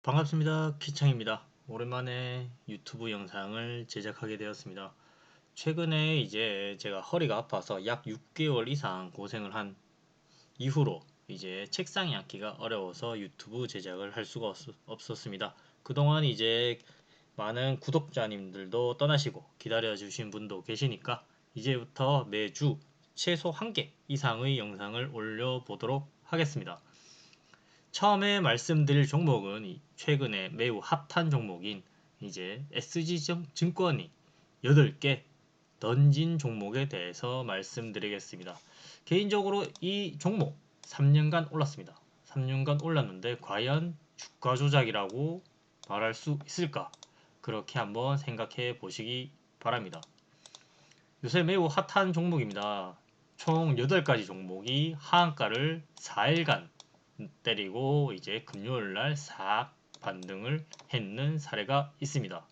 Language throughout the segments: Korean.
반갑습니다. 키창입니다. 오랜만에 유튜브 영상을 제작하게 되었습니다. 최근에 이제 제가 허리가 아파서 약 6개월 이상 고생을 한 이후로 이제 책상에 앉기가 어려워서 유튜브 제작을 할 수가 없었습니다. 그동안 이제 많은 구독자님들도 떠나시고 기다려주신 분도 계시니까 이제부터 매주 최소 1개 이상의 영상을 올려보도록 하겠습니다. 처음에 말씀드릴 종목은 최근에 매우 핫한 종목인 이제 SG증권이 8개 던진 종목에 대해서 말씀드리겠습니다. 개인적으로 이 종목 3년간 올랐습니다. 3년간 올랐는데 과연 주가 조작이라고 말할 수 있을까? 그렇게 한번 생각해 보시기 바랍니다. 요새 매우 핫한 종목입니다. 총 8가지 종목이 하한가를 4일간 때리고 이제 금요일날 싹 반등을 했는 사례가 있습니다.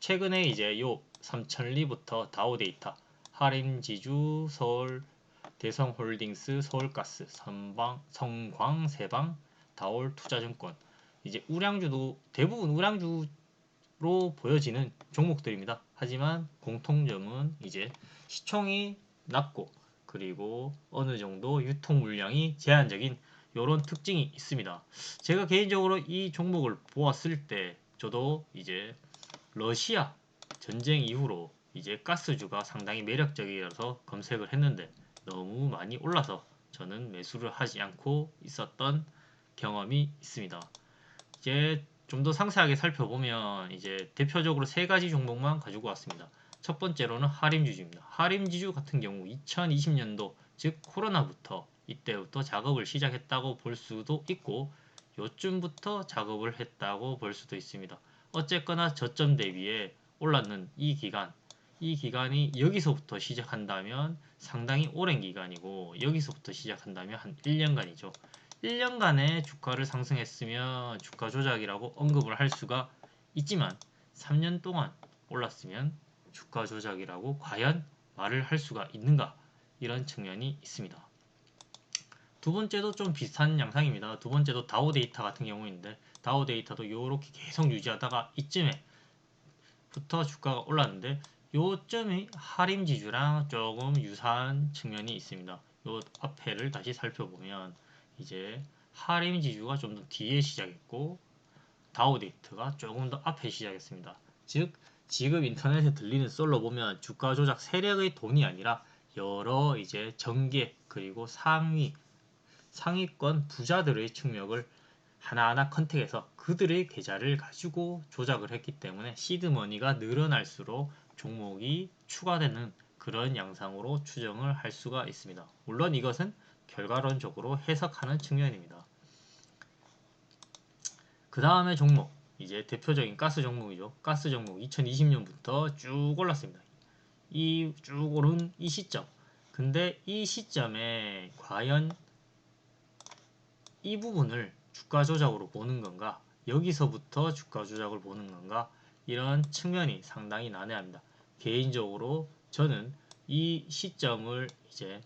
최근에 이제 요 삼천리부터 다우데이터, 하림지주, 서울, 대성홀딩스, 서울가스, 성광세방, 다올투자증권 이제 우량주도 대부분 우량주로 보여지는 종목들입니다. 하지만 공통점은 이제 시총이 낮고 그리고 어느 정도 유통 물량이 제한적인 이런 특징이 있습니다. 제가 개인적으로 이 종목을 보았을 때 저도 이제 러시아 전쟁 이후로 이제 가스주가 상당히 매력적이라서 검색을 했는데 너무 많이 올라서 저는 매수를 하지 않고 있었던 경험이 있습니다. 이제 좀 더 상세하게 살펴보면 이제 대표적으로 3가지 종목만 가지고 왔습니다. 첫 번째로는 하림지주입니다. 하림지주 같은 경우 2020년도 즉 코로나부터 이때부터 작업을 시작했다고 볼 수도 있고 요쯤부터 작업을 했다고 볼 수도 있습니다. 어쨌거나 저점 대비에 올랐는 이 기간이 여기서부터 시작한다면 상당히 오랜 기간이고 여기서부터 시작한다면 한 1년간이죠. 1년간의 주가를 상승했으면 주가 조작이라고 언급을 할 수가 있지만 3년 동안 올랐으면 주가 조작이라고 과연 말을 할 수가 있는가 이런 측면이 있습니다. 두 번째도 좀 비슷한 양상입니다. 두 번째도 다우데이터 같은 경우인데 다우데이터도 이렇게 계속 유지하다가 이쯤에부터 주가가 올랐는데 요점이 하림지주랑 조금 유사한 측면이 있습니다. 요 앞에를 다시 살펴보면 이제 하림지주가 좀 더 뒤에 시작했고 다우데이터가 조금 더 앞에 시작했습니다. 즉 지금 인터넷에 들리는 썰로 보면 주가 조작 세력의 돈이 아니라 여러 이제 정계 그리고 상위권 부자들의 측면을 하나하나 컨택해서 그들의 계좌를 가지고 조작을 했기 때문에 시드머니가 늘어날수록 종목이 추가되는 그런 양상으로 추정을 할 수가 있습니다. 물론 이것은 결과론적으로 해석하는 측면입니다. 그 다음에 종목 이제 대표적인 가스 종목이죠. 가스 종목 2020년부터 쭉 올랐습니다. 이 쭉 오른 이 시점 근데 이 시점에 과연 이 부분을 주가 조작으로 보는 건가 여기서부터 주가 조작을 보는 건가 이런 측면이 상당히 난해합니다. 개인적으로 저는 이 시점을 이제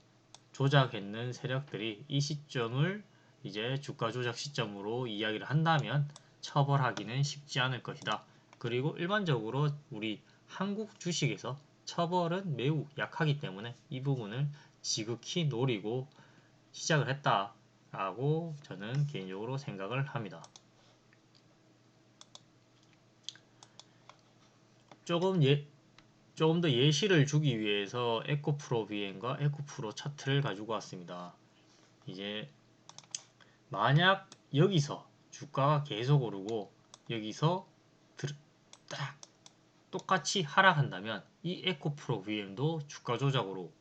조작했는 세력들이 이 시점을 이제 주가 조작 시점으로 이야기를 한다면 처벌하기는 쉽지 않을 것이다. 그리고 일반적으로 우리 한국 주식에서 처벌은 매우 약하기 때문에 이 부분을 지극히 노리고 시작을 했다라고 저는 개인적으로 생각을 합니다. 조금 더 예시를 주기 위해서 에코프로 비행과 에코프로 차트를 가지고 왔습니다. 이제 만약 여기서 주가가 계속 오르고 여기서 딱 똑같이 하락한다면 이 에코프로 VM도 주가 조작으로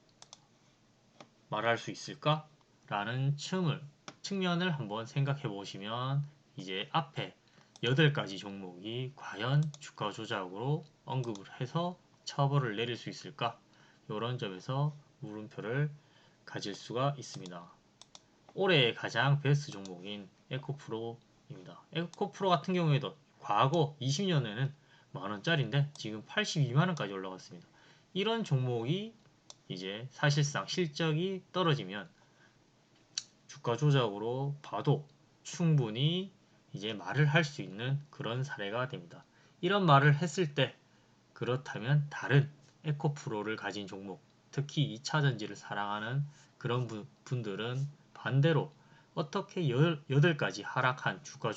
말할 수 있을까? 라는 측면을 한번 생각해 보시면 이제 앞에 8가지 종목이 과연 주가 조작으로 언급을 해서 처벌을 내릴 수 있을까? 이런 점에서 물음표를 가질 수가 있습니다. 올해 가장 베스트 종목인 에코프로입니다. 에코프로 같은 경우에도 과거 20년에는 만원짜리인데 지금 82만원까지 올라갔습니다. 이런 종목이 이제 사실상 실적이 떨어지면 주가 조작으로 봐도 충분히 이제 말을 할 수 있는 그런 사례가 됩니다. 이런 말을 했을 때 그렇다면 다른 에코프로를 가진 종목, 특히 2차전지를 사랑하는 그런 분들은 반대로 어떻게 8가지 하락한 주가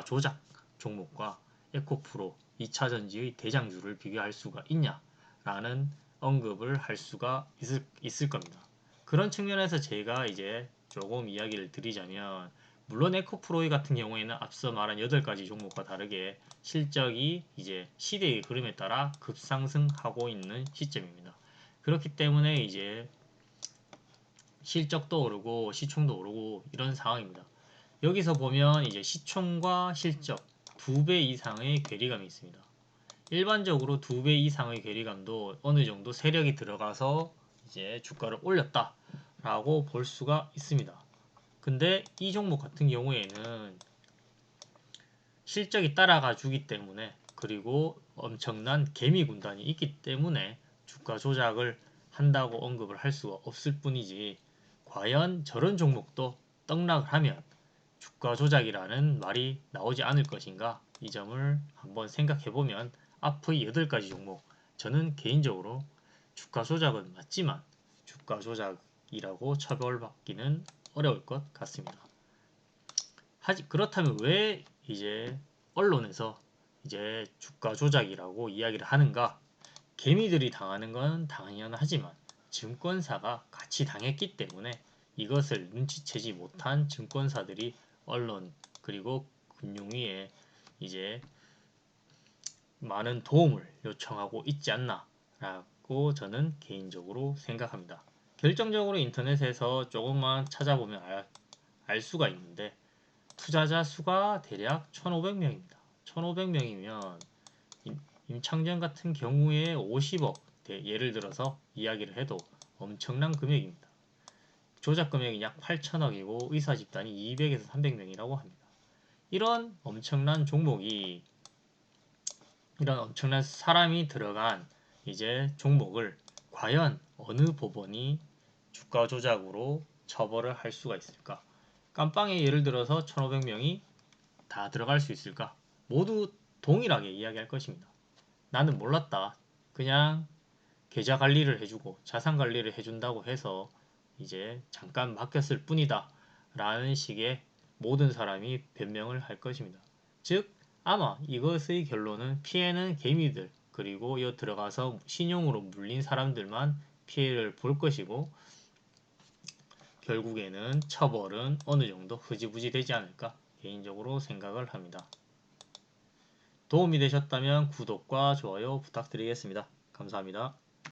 조작 종목과 에코프로 2차전지의 대장주를 비교할 수가 있냐라는 언급을 할 수가 있을 겁니다. 그런 측면에서 제가 이제 조금 이야기를 드리자면, 물론 에코프로이 같은 경우에는 앞서 말한 8가지 종목과 다르게 실적이 이제 시대의 흐름에 따라 급상승하고 있는 시점입니다. 그렇기 때문에 이제 실적도 오르고 시총도 오르고 이런 상황입니다. 여기서 보면 이제 시총과 실적 2배 이상의 괴리감이 있습니다. 일반적으로 2배 이상의 괴리감도 어느 정도 세력이 들어가서 이제 주가를 올렸다라고 볼 수가 있습니다. 근데 이 종목 같은 경우에는 실적이 따라가 주기 때문에, 그리고 엄청난 개미 군단이 있기 때문에 주가 조작을 한다고 언급을 할 수가 없을 뿐이지, 과연 저런 종목도 떡락을 하면 주가 조작이라는 말이 나오지 않을 것인가, 이 점을 한번 생각해 보면 앞의 8가지 종목, 저는 개인적으로 주가 조작은 맞지만 주가 조작이라고 처벌받기는 어려울 것 같습니다. 그렇다면 왜 이제 언론에서 이제 주가 조작이라고 이야기를 하는가? 개미들이 당하는 건 당연하지만 증권사가 같이 당했기 때문에 이것을 눈치채지 못한 증권사들이 언론 그리고 금융위에 이제 많은 도움을 요청하고 있지 않나라고 저는 개인적으로 생각합니다. 결정적으로 인터넷에서 조금만 찾아보면 알 수가 있는데, 투자자 수가 대략 1,500명입니다. 1,500명이면 임창정 같은 경우에 50억, 예를 들어서 이야기를 해도 엄청난 금액입니다. 조작 금액이 약 8천억이고 의사 집단이 200에서 300명이라고 합니다. 이런 엄청난 종목이, 이런 엄청난 사람이 들어간 이제 종목을 과연 어느 법원이 주가 조작으로 처벌을 할 수가 있을까? 깜빵에 예를 들어서 1,500명이 다 들어갈 수 있을까? 모두 동일하게 이야기할 것입니다. 나는 몰랐다. 그냥 계좌 관리를 해주고 자산 관리를 해준다고 해서 이제 잠깐 맡겼을 뿐이다 라는 식의 모든 사람이 변명을 할 것입니다. 즉 아마 이것의 결론은 피해는 개미들, 그리고 이 들어가서 신용으로 물린 사람들만 피해를 볼 것이고, 결국에는 처벌은 어느 정도 흐지부지 되지 않을까 개인적으로 생각을 합니다. 도움이 되셨다면 구독과 좋아요 부탁드리겠습니다. 감사합니다.